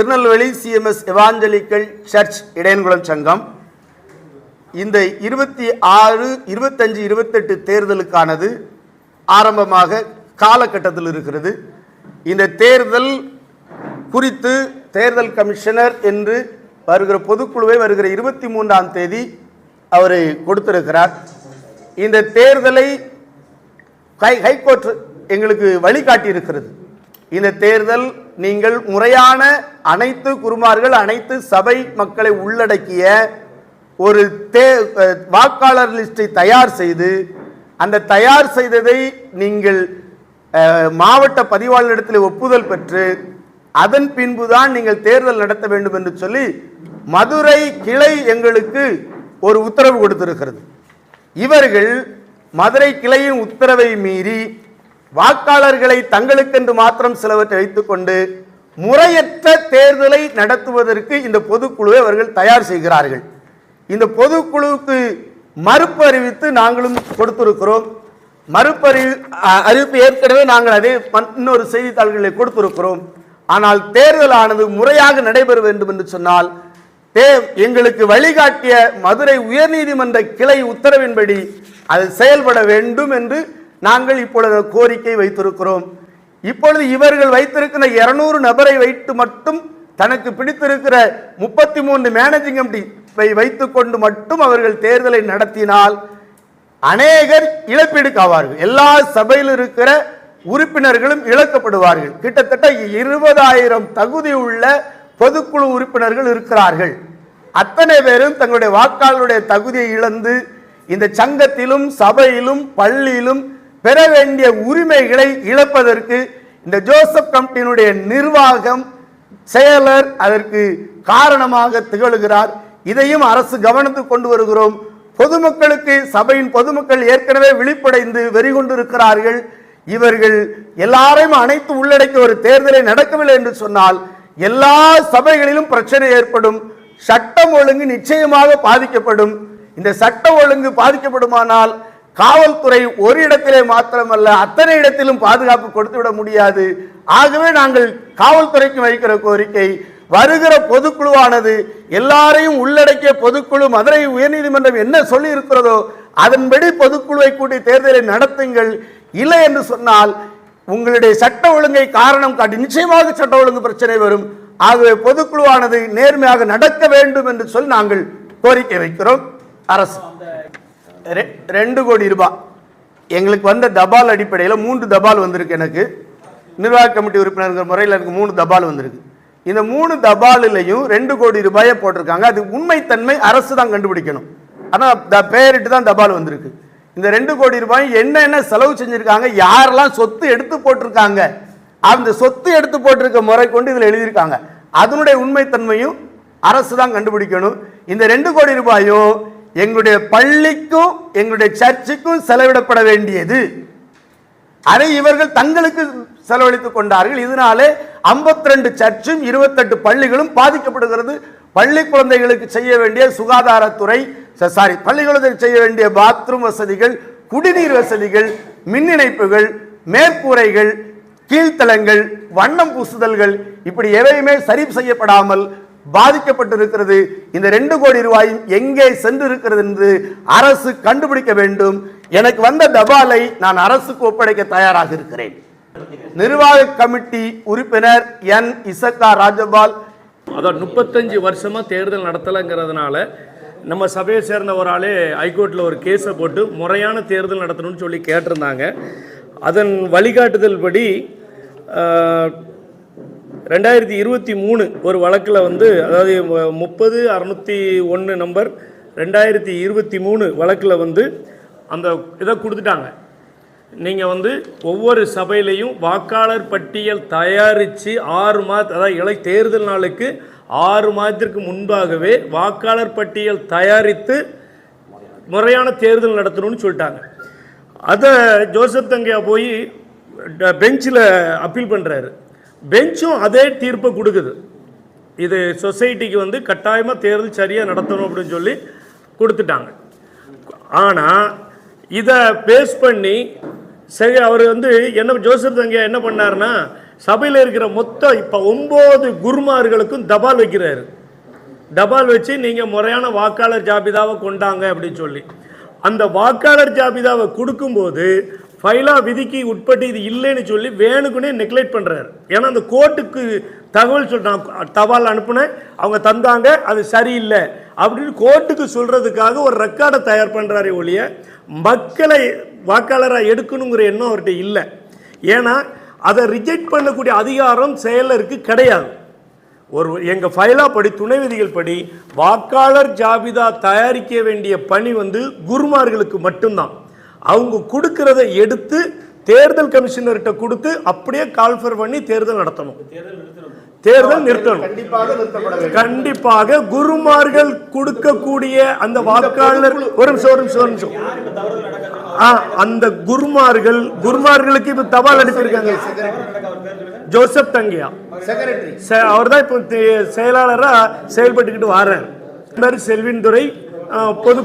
Tirunelveli CMS evangelical church Idaiyankulam சங்கம் இந்த 26, 25, 28 தேர்தலுக்கானது ஆரம்பமாக காலகட்டத்தில் இருக்கிறது. இந்த தேர்தல் குறித்து தேர்தல் கமிஷனர் என்று வருகிற பொதுக்குழுவை வருகிற 23ஆம் தேதி அவர் கொடுத்திருக்கிறார். இந்த தேர்தலை ஹைகோர்ட் எங்களுக்கு வழிகாட்டி இருக்கிறது. இந்த தேர்தல் நீங்கள் முறையான அனைத்து குருமார்கள் அனைத்து சபை மக்களை உள்ளடக்கிய ஒரு வாக்காளர் லிஸ்டை தயார் செய்து அந்த தயார் செய்ததை நீங்கள் மாவட்ட பதிவாளரிடத்தில் ஒப்புதல் பெற்று அதன் பின்புதான் நீங்கள் தேர்தல் நடத்த வேண்டும் என்று சொல்லி மதுரை கிளை எங்களுக்கு ஒரு உத்தரவு கொடுத்திருக்கிறது. இவர்கள் மதுரை கிளையின் உத்தரவை மீறி வாக்காளர்களை தங்களுக்கென்று மாத்திரம் சிலவற்றை வைத்துக் கொண்டு முறையற்ற தேர்தலை நடத்துவதற்கு இந்த பொதுக்குழுவை அவர்கள் தயார் செய்கிறார்கள். இந்த பொதுக்குழுவுக்கு மறுப்பு அறிவித்து நாங்களும் கொடுத்திருக்கிறோம். அறிவிப்பு ஏற்கனவே நாங்கள் அதே இன்னொரு செய்தித்தாள்களை கொடுத்திருக்கிறோம். ஆனால் தேர்தலானது முறையாக நடைபெற வேண்டும் என்று சொன்னால் எங்களுக்கு வழிகாட்டிய மதுரை உயர்நீதிமன்ற கிளை உத்தரவின்படி அது செயல்பட வேண்டும் என்று நாங்கள் இப்பொழுது கோரிக்கை வைத்திருக்கிறோம். இப்பொழுது இவர்கள் வைத்திருக்கிற 200 நபரை வைத்து மட்டும் தனக்கு பிடித்திருக்கிற 33 மேனேஜிங் கமிட்டி வைத்துக் கொண்டு மட்டும் அவர்கள் தேர்தலை நடத்தினால் அநேகர் இழப்பீடுக்காவார்கள். எல்லா சபையில் இருக்கிற உறுப்பினர்களும் இழக்கப்படுவார்கள். கிட்டத்தட்ட 20,000 தகுதி உள்ள பொதுக்குழு உறுப்பினர்கள் இருக்கிறார்கள். அத்தனை பேரும் தங்களுடைய வாக்காளருடைய தகுதியை இழந்து இந்த சங்கத்திலும் சபையிலும் பள்ளியிலும் பெற வேண்டிய உரிமைகளை இழப்பதற்கு இந்த ஜோசப் கமிட்டியினுடைய நிர்வாகம் செயலர் அதற்கு காரணமாக திகழ்கிறார். இதையும் அரசு கவனத்துக்கு கொண்டு வருகிறோம். பொதுமக்களுக்கு சபையின் பொதுமக்கள் ஏற்கனவே விழிப்படைந்து வெறிகொண்டிருக்கிறார்கள். இவர்கள் எல்லாரையும் அனைத்து உள்ளடக்கிய ஒரு தேர்தலை நடக்கவில்லை என்று சொன்னால் எல்லா சபைகளிலும் பிரச்சனை ஏற்படும். சட்டம் ஒழுங்கு நிச்சயமாக பாதிக்கப்படும். இந்த சட்ட ஒழுங்கு பாதிக்கப்படுமானால் காவல்துறை ஒரு இடத்திலே மாத்திரமல்ல அத்தனை இடத்திலும் பாதுகாப்பு கொடுத்துவிட முடியாது. ஆகவே நாங்கள் காவல்துறைக்கு வைக்கிற கோரிக்கை, வருகிற பொதுக்குழுவானது எல்லாரையும் உள்ளடக்கிய பொதுக்குழு மதுரை உயர்நீதிமன்றம் என்ன சொல்லி இருக்கிறதோ அதன்படி பொதுக்குழுவை கூட்டி தேர்தலை நடத்துங்கள். இல்லை என்று சொன்னால் உங்களுடைய சட்ட ஒழுங்கை காரணம் காட்டி நிச்சயமாக சட்ட ஒழுங்கு பிரச்சனை வரும். ஆகவே பொதுக்குழுவானது நேர்மையாக நடக்க வேண்டும் என்று சொல்லி நாங்கள் கோரிக்கை வைக்கிறோம். அரசு 2 கோடி ரூபாய் எங்களுக்கு வந்த தபால் அடிப்படையில் 3 தபால் வந்திருக்கு. எனக்கு நிர்வாக கமிட்டி உறுப்பினர்கள் முறையில் எனக்கு 3 தபால் வந்திருக்கு. இந்த 3 தபாலிலையும் 2 கோடி ரூபாயை போட்டிருக்காங்க. அது உண்மைத்தன்மை அரசு தான் கண்டுபிடிக்கணும். ஆனால் பெயரிட்டு தான் தபால் வந்திருக்கு. இந்த 2 கோடி ரூபாய் என்ன செலவு செஞ்சிருக்காங்க, யாரெல்லாம் சொத்து எடுத்து போட்டிருக்காங்க, அந்த சொத்து எடுத்து போட்டிருக்க முறை கொண்டு இதில் எழுதியிருக்காங்க. அதனுடைய உண்மைத்தன்மையும் அரசு தான் கண்டுபிடிக்கணும். இந்த 2 கோடி ரூபாயும் எங்களுடைய பள்ளிக்கும் எங்களுடைய சர்ச்சுக்கும் செலவிடப்பட வேண்டியது. அதை இவர்கள் தங்களுக்கு செலவழித்துக் கொண்டார்கள். இதனாலே 52 சர்ச்சும் 28 பள்ளிகளும் பாதிக்கப்படுகிறது. பள்ளி குழந்தைகளுக்கு செய்ய வேண்டிய சுகாதாரத்துறை பள்ளிகளுக்கு செய்ய வேண்டிய பாத்ரூம் வசதிகள், குடிநீர் வசதிகள், மின் இணைப்புகள், மேற்கூரைகள், கீழ்த்தளங்கள், வண்ணம் பூசுதல்கள் இப்படி எவையுமே சரி செய்யப்படாமல் பாதிக்கப்பட்டிருக்கிறது. இந்த 2 கோடி ரூபாயும் எங்கே சென்று இருக்கிறது என்று அரசு கண்டுபிடிக்க வேண்டும். எனக்கு வந்த தபாலை நான் அரசுக்கு ஒப்படைக்க தயாராக இருக்கிறேன். நிர்வாக கமிட்டி உறுப்பினர் என் இசக்கா ராஜபால். அதான் 35 வருஷமா தேர்தல் நடத்தலைங்கிறதுனால நம்ம சபையை சேர்ந்த ஒரு ஆளே ஹைகோர்ட்டில் ஒரு கேஸை போட்டு முறையான தேர்தல் நடத்தணும்னு சொல்லி கேட்டிருந்தாங்க. அதன் வழிகாட்டுதல் படி 2023 ஒரு வழக்கில் அதாவது 30-601 நம்பர் 2023 வழக்கில் அந்த இதை கொடுத்துட்டாங்க. நீங்கள் ஒவ்வொரு சபையிலையும் வாக்காளர் பட்டியல் தயாரித்து 6 மாதம், அதாவது தேர்தல் நாளுக்கு 6 மாதத்திற்கு முன்பாகவே வாக்காளர் பட்டியல் தயாரித்து முறையான தேர்தல் நடத்தணும்னு சொல்லிட்டாங்க. அதை ஜோசப் தங்கையா போய் பெஞ்சில் அப்பீல் பண்ணுறாரு. பெஞ்சும் அதே தீர்ப்பை கொடுக்குது. இது சொசைட்டிக்கு கட்டாயமாக தேர்தல் சரியாக நடத்தணும் அப்படின்னு சொல்லி கொடுத்துட்டாங்க. ஆனால் இதை பேஸ் பண்ணி சரி அவர் என்ன ஜோசப் தங்கையா என்ன பண்ணார்னா, சபையில் இருக்கிற மொத்தம் இப்போ 9 குருமார்களுக்கும் தபால் வைக்கிறாரு. தபால் வச்சு நீங்கள் முறையான வாக்காளர் ஜாபிதாவை கொண்டாங்க அப்படின்னு சொல்லி அந்த வாக்காளர் ஜாபிதாவை கொடுக்கும்போது ஃபைலா விதிக்கு உட்பட்டு இது இல்லைன்னு சொல்லி வேணுக்குன்னே நெக்லெக்ட் பண்ணுறாரு. ஏன்னா அந்த கோர்ட்டுக்கு தகவல் சொல்கிறான், தபால் அனுப்புனேன், அவங்க தந்தாங்க, அது சரியில்லை அப்படின்னு கோர்ட்டுக்கு சொல்கிறதுக்காக ஒரு ரெக்கார்டை தயார் பண்ணுறாரே ஒழிய மக்களை வாக்காளராக எடுக்கணுங்கிற எண்ணம் அவர்கிட்ட இல்லை. ஏன்னா அதை ரிஜெக்ட் பண்ணக்கூடிய அதிகாரம் செயலருக்கு கிடையாது. ஒரு எங்கள் ஃபைலா படி துணை விதிகள் படி வாக்காளர் ஜாபிதா தயாரிக்க வேண்டிய பணி குருமார்களுக்கு மட்டும்தான். அவங்க கொடுக்கறத எடுத்து தேர்தல் கமிஷனர்கிட்ட கொடுத்து அப்படியே கால்ஃபர் பண்ணி தேர்தல் நடத்தணும். தேர்தல் நிறுத்தணும். கண்டிப்பாக குருமார்கள் கொடுக்கக்கூடிய அந்த வாக்காளர் ஒரு நிமிஷம் அந்த குருமார்களுக்கு இப்ப தபால் அனுப்பியிருக்காங்க. ஜோசப் தங்கியா அவர் தான் இப்போ செயலாளராக செயல்பட்டுக்கிட்டு வர்றார். செல்வின் துறை பொது